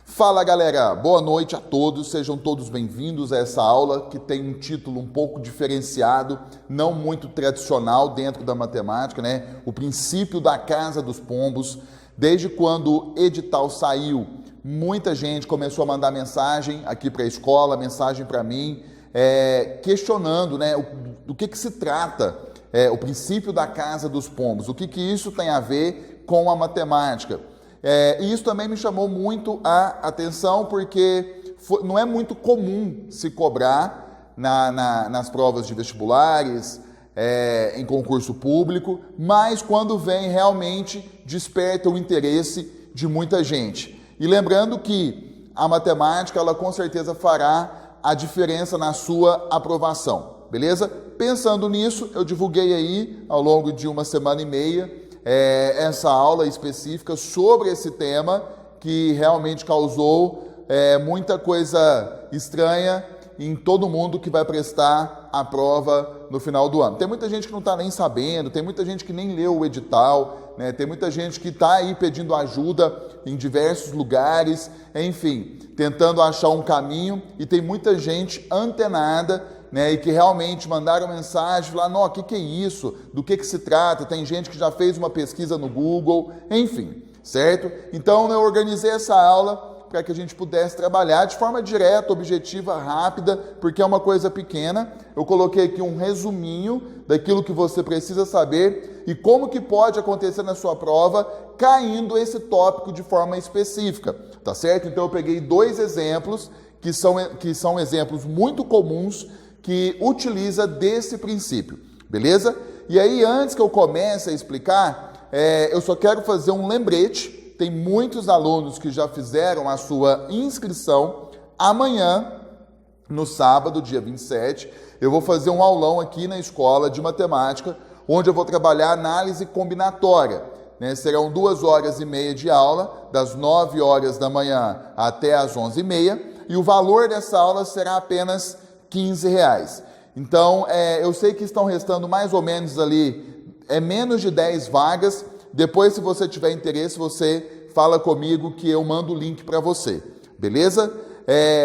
Fala galera, boa noite a todos, sejam todos bem-vindos a essa aula que tem um título um pouco diferenciado, não muito tradicional dentro da matemática, né? O princípio da casa dos pombos. Desde quando o edital saiu, muita gente começou a mandar mensagem aqui para a escola, mensagem para mim, questionando, né, do que se trata o princípio da casa dos pombos, o que isso tem a ver com a matemática. E isso também me chamou muito a atenção porque não é muito comum se cobrar nas provas de vestibulares, em concurso público, mas quando vem realmente desperta o interesse de muita gente. E lembrando que a matemática, ela com certeza fará a diferença na sua aprovação, beleza? Pensando nisso, eu divulguei aí ao longo de uma semana e meia essa aula específica sobre esse tema que realmente causou muita coisa estranha em todo mundo que vai prestar a prova no final do ano. Tem muita gente que não está nem sabendo, tem muita gente que nem leu o edital, né? Tem muita gente que está aí pedindo ajuda em diversos lugares, enfim, tentando achar um caminho, e tem muita gente antenada, né, e que realmente mandaram mensagem, falaram, não, o que é isso? Do que se trata? Tem gente que já fez uma pesquisa no Google, enfim, certo? Então eu organizei essa aula para que a gente pudesse trabalhar de forma direta, objetiva, rápida, porque é uma coisa pequena. Eu coloquei aqui um resuminho daquilo que você precisa saber e como que pode acontecer na sua prova caindo esse tópico de forma específica, tá certo? Então eu peguei dois exemplos que são exemplos muito comuns que utiliza desse princípio, beleza? E aí, antes que eu comece a explicar, eu só quero fazer um lembrete. Tem muitos alunos que já fizeram a sua inscrição. Amanhã, no sábado, dia 27, eu vou fazer um aulão aqui na escola de matemática, onde eu vou trabalhar análise combinatória, né? Serão 2h30 de aula, das 9 horas da manhã até as 11h30, e o valor dessa aula será apenas R$15. Então, eu sei que estão restando mais ou menos ali, menos de 10 vagas. Depois, se você tiver interesse, você fala comigo que eu mando o link para você, beleza?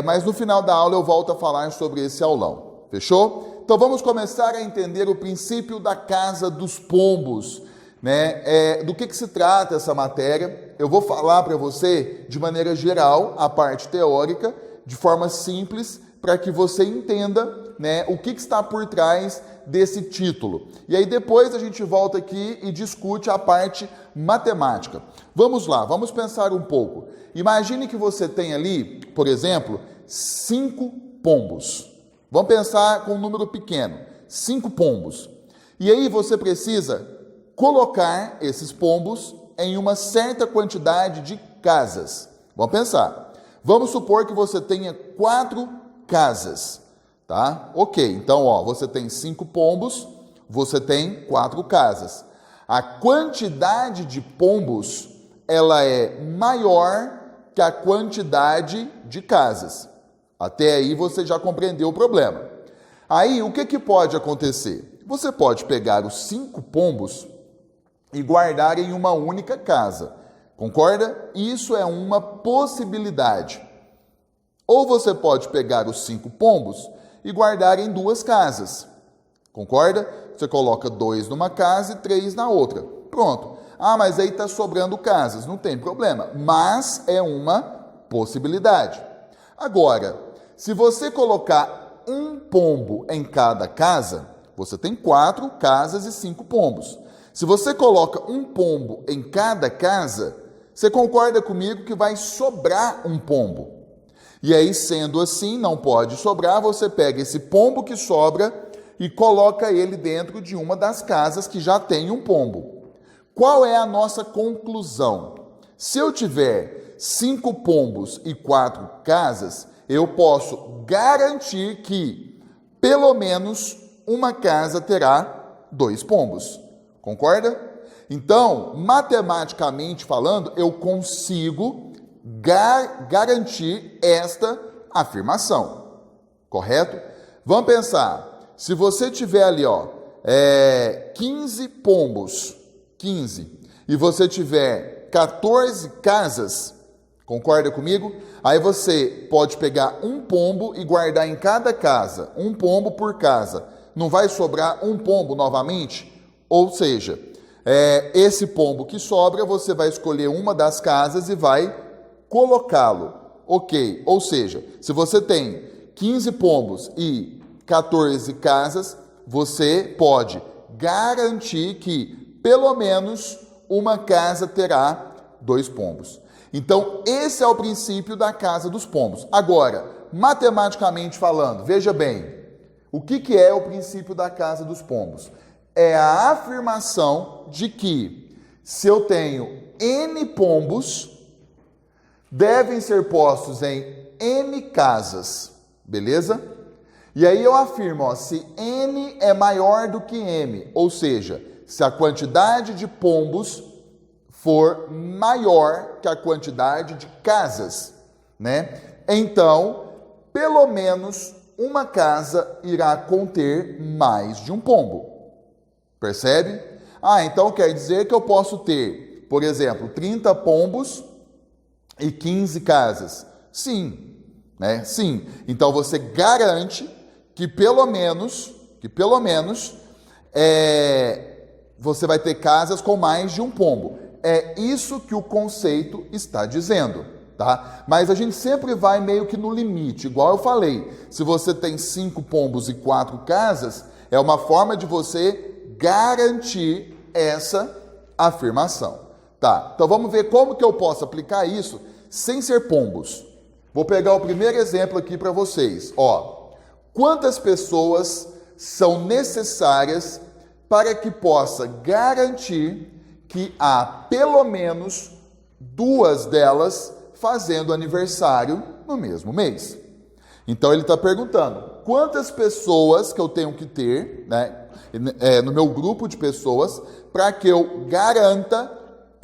Mas no final da aula eu volto a falar sobre esse aulão, fechou? Então vamos começar a entender o princípio da casa dos pombos, né? Do que se trata essa matéria? Eu vou falar para você de maneira geral, a parte teórica, de forma simples, para que você entenda, né, o que está por trás desse título. E aí depois a gente volta aqui e discute a parte matemática. Vamos lá, vamos pensar um pouco. Imagine que você tem ali, por exemplo, 5 pombos. Vamos pensar com um número pequeno, 5 pombos. E aí você precisa colocar esses pombos em uma certa quantidade de casas. Vamos pensar. Vamos supor que você tenha 4 casas, tá? Ok, então você tem 5 pombos, você tem 4 casas. A quantidade de pombos, ela é maior que a quantidade de casas. Até aí você já compreendeu o problema. Aí o que pode acontecer? Você pode pegar os 5 pombos e guardar em uma única casa. Concorda? Isso é uma possibilidade. Ou você pode pegar os 5 pombos e guardar em 2 casas. Concorda? Você coloca 2 numa casa e 3 na outra. Pronto. Ah, mas aí está sobrando casas. Não tem problema. Mas é uma possibilidade. Agora, se você colocar um pombo em cada casa, você tem 4 casas e 5 pombos. Se você coloca um pombo em cada casa, você concorda comigo que vai sobrar um pombo. E aí, sendo assim, não pode sobrar, você pega esse pombo que sobra e coloca ele dentro de uma das casas que já tem um pombo. Qual é a nossa conclusão? Se eu tiver 5 pombos e 4 casas, eu posso garantir que pelo menos uma casa terá 2 pombos. Concorda? Então, matematicamente falando, eu consigo garantir esta afirmação, correto? Vamos pensar, se você tiver ali 15 pombos, 15, e você tiver 14 casas, Concorda comigo? Aí você pode pegar um pombo e guardar em cada casa, um pombo por casa. Não vai sobrar um pombo novamente? Ou seja, esse pombo que sobra, você vai escolher uma das casas e vai colocá-lo. Ok, ou seja, se você tem 15 pombos e 14 casas, você pode garantir que pelo menos uma casa terá 2 pombos. Então, esse é o princípio da casa dos pombos. Agora, matematicamente falando, veja bem, o que é o princípio da casa dos pombos? É a afirmação de que se eu tenho N pombos, devem ser postos em N casas, beleza? E aí eu afirmo, se N é maior do que M, ou seja, se a quantidade de pombos for maior que a quantidade de casas, né? Então, pelo menos uma casa irá conter mais de um pombo. Percebe? Então quer dizer que eu posso ter, por exemplo, 30 pombos e 15 casas. Sim, né? Sim. Então você garante que pelo menos você vai ter casas com mais de um pombo. É isso que o conceito está dizendo, tá? Mas a gente sempre vai meio que no limite, igual eu falei. Se você tem 5 pombos e 4 casas, é uma forma de você garantir essa afirmação, tá? Então vamos ver como que eu posso aplicar isso sem ser pombos. Vou pegar o primeiro exemplo aqui para vocês. Quantas pessoas são necessárias para que possa garantir que há pelo menos 2 delas fazendo aniversário no mesmo mês? Então ele está perguntando, quantas pessoas que eu tenho que ter, né, no meu grupo de pessoas, para que eu garanta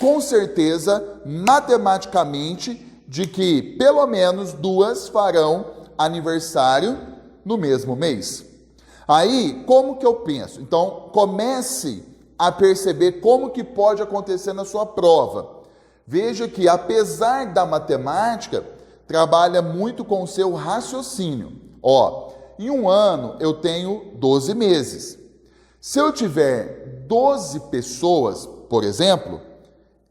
com certeza, matematicamente, de que pelo menos 2 farão aniversário no mesmo mês. Aí, como que eu penso? Então, comece a perceber como que pode acontecer na sua prova. Veja que, apesar da matemática, trabalha muito com o seu raciocínio. Em um ano eu tenho 12 meses. Se eu tiver 12 pessoas, por exemplo,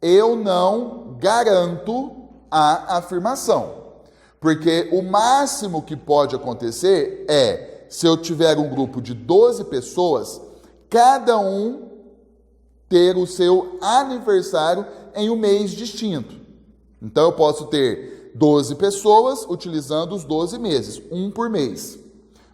eu não garanto a afirmação. Porque o máximo que pode acontecer é, se eu tiver um grupo de 12 pessoas, cada um ter o seu aniversário em um mês distinto. Então eu posso ter 12 pessoas utilizando os 12 meses, um por mês.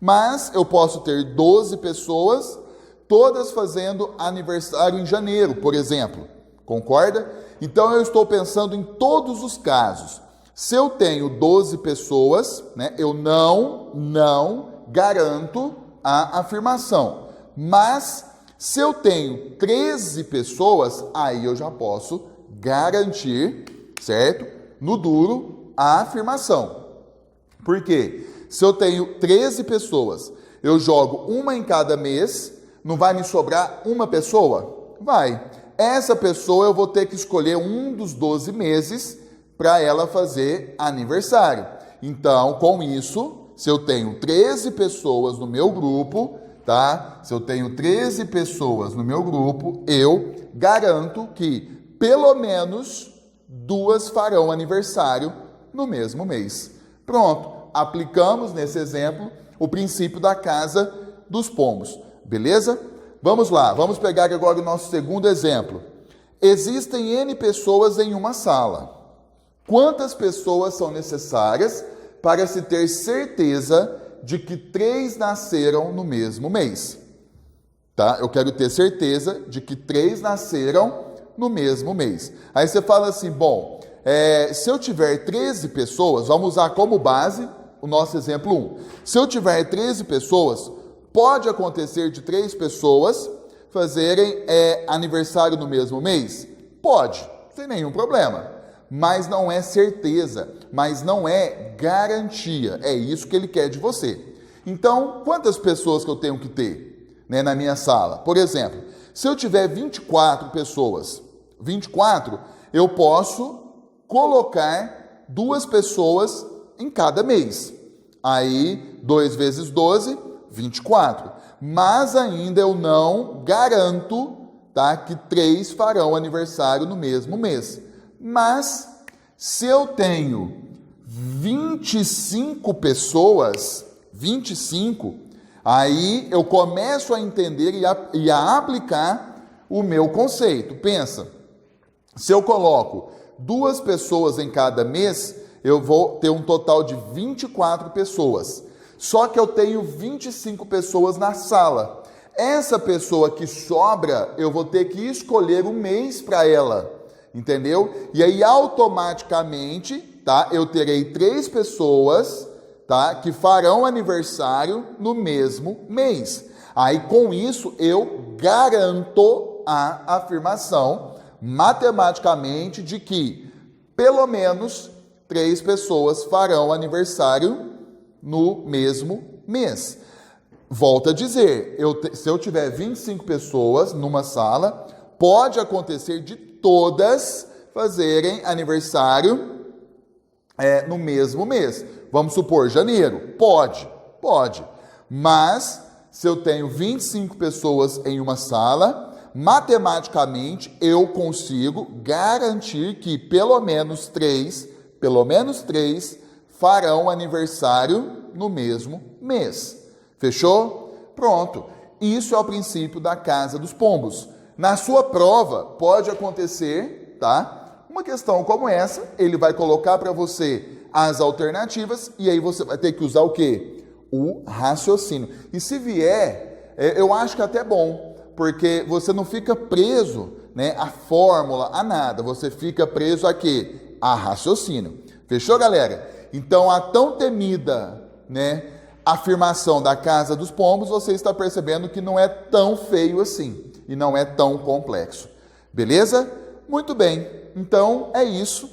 Mas eu posso ter 12 pessoas todas fazendo aniversário em janeiro, por exemplo. Concorda? Então eu estou pensando em todos os casos. Se eu tenho 12 pessoas, né, eu não garanto a afirmação. Mas se eu tenho 13 pessoas, aí eu já posso garantir, certo? No duro, a afirmação. Por quê? Se eu tenho 13 pessoas, eu jogo uma em cada mês, não vai me sobrar uma pessoa? Vai. Essa pessoa eu vou ter que escolher um dos 12 meses para ela fazer aniversário. Então, com isso, se eu tenho 13 pessoas no meu grupo, tá? Se eu tenho 13 pessoas no meu grupo, eu garanto que pelo menos 2 farão aniversário no mesmo mês. Pronto, aplicamos nesse exemplo o princípio da casa dos pombos, beleza? Vamos lá, vamos pegar agora o nosso segundo exemplo. Existem N pessoas em uma sala. Quantas pessoas são necessárias para se ter certeza de que 3 nasceram no mesmo mês? Tá? Eu quero ter certeza de que 3 nasceram no mesmo mês. Aí você fala assim, bom, se eu tiver 13 pessoas, vamos usar como base o nosso exemplo 1. Se eu tiver 13 pessoas, pode acontecer de 3 pessoas fazerem aniversário no mesmo mês? Pode, sem nenhum problema. Mas não é certeza, mas não é garantia. É isso que ele quer de você. Então, quantas pessoas que eu tenho que ter, né, na minha sala? Por exemplo, se eu tiver 24 pessoas, 24, eu posso colocar 2 pessoas em cada mês. Aí, 2 vezes 12, 24. Mas ainda eu não garanto, tá, que 3 farão aniversário no mesmo mês. Mas, se eu tenho 25 pessoas, 25, aí eu começo a entender e a aplicar o meu conceito. Pensa, se eu coloco 2 pessoas em cada mês, eu vou ter um total de 24 pessoas. Só que eu tenho 25 pessoas na sala. Essa pessoa que sobra, eu vou ter que escolher um mês para ela, entendeu? E aí automaticamente, tá, eu terei 3 pessoas, tá, que farão aniversário no mesmo mês. Aí com isso eu garanto a afirmação matematicamente de que pelo menos 3 pessoas farão aniversário no mesmo mês. Volto a dizer, se eu tiver 25 pessoas numa sala, pode acontecer de todas fazerem aniversário no mesmo mês. Vamos supor, janeiro. Pode. Mas, se eu tenho 25 pessoas em uma sala, matematicamente eu consigo garantir que pelo menos 3 farão aniversário no mesmo mês. Fechou? Pronto. Isso é o princípio da Casa dos Pombos. Na sua prova, pode acontecer, tá? Uma questão como essa, ele vai colocar para você as alternativas e aí você vai ter que usar o quê? O raciocínio. E se vier, eu acho que é até bom, porque você não fica preso, né, à fórmula, a nada. Você fica preso a quê? A raciocínio. Fechou, galera? Então, a tão temida, né, afirmação da Casa dos Pombos, você está percebendo que não é tão feio assim e não é tão complexo. Beleza? Muito bem. Então, é isso.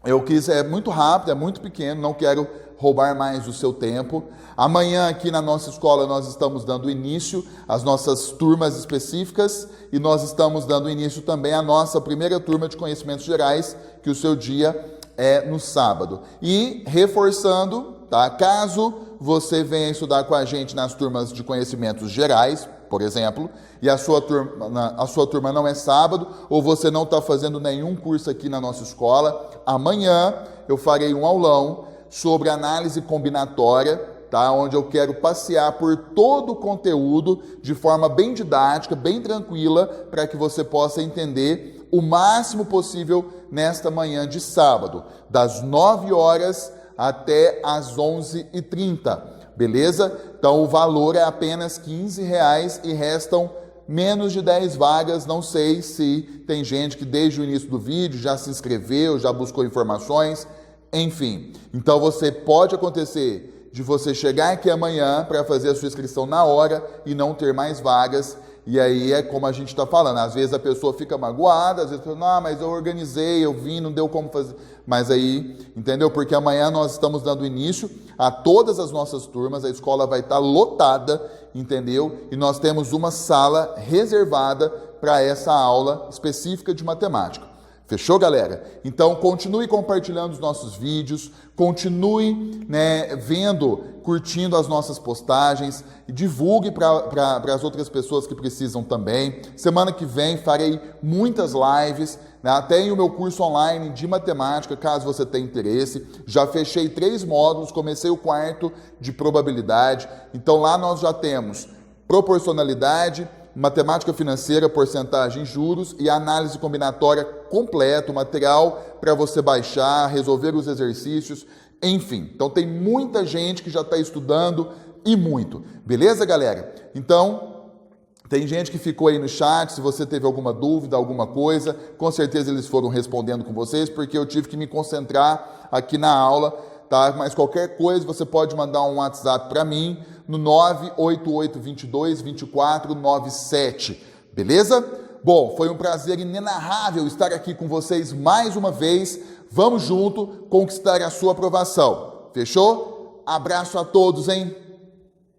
É muito rápido, é muito pequeno, não quero roubar mais o seu tempo. Amanhã aqui na nossa escola nós estamos dando início às nossas turmas específicas e nós estamos dando início também à nossa primeira turma de conhecimentos gerais, que o seu dia é no sábado. E reforçando, tá? Caso você venha estudar com a gente nas turmas de conhecimentos gerais, por exemplo, e a sua turma não é sábado, ou você não está fazendo nenhum curso aqui na nossa escola, amanhã eu farei um aulão sobre análise combinatória, tá? Onde eu quero passear por todo o conteúdo de forma bem didática, bem tranquila, para que você possa entender o máximo possível nesta manhã de sábado, das 9 horas até as 11h30. Beleza? Então o valor é apenas R$15 e restam menos de 10 vagas. Não sei se tem gente que desde o início do vídeo já se inscreveu, já buscou informações, enfim. Então pode acontecer de você chegar aqui amanhã para fazer a sua inscrição na hora e não ter mais vagas. E aí é como a gente está falando, às vezes a pessoa fica magoada, às vezes fala, não, mas eu organizei, eu vim, não deu como fazer. Mas aí, entendeu? Porque amanhã nós estamos dando início a todas as nossas turmas, a escola vai estar lotada, entendeu? E nós temos uma sala reservada para essa aula específica de matemática. Fechou, galera? Então, continue compartilhando os nossos vídeos, continue, né, curtindo as nossas postagens, e divulgue para as outras pessoas que precisam também. Semana que vem farei muitas lives, né? Tenho o meu curso online de matemática, caso você tenha interesse. Já fechei 3 módulos, comecei o 4º de probabilidade. Então, lá nós já temos proporcionalidade, matemática financeira, porcentagem, juros e análise combinatória completo, material para você baixar, resolver os exercícios, enfim. Então tem muita gente que já está estudando e muito. Beleza, galera? Então, tem gente que ficou aí no chat, se você teve alguma dúvida, alguma coisa, com certeza eles foram respondendo com vocês, porque eu tive que me concentrar aqui na aula, tá? Mas qualquer coisa você pode mandar um WhatsApp para mim, no 988222497, beleza? Bom, foi um prazer inenarrável estar aqui com vocês mais uma vez. Vamos junto conquistar a sua aprovação. Fechou? Abraço a todos, hein?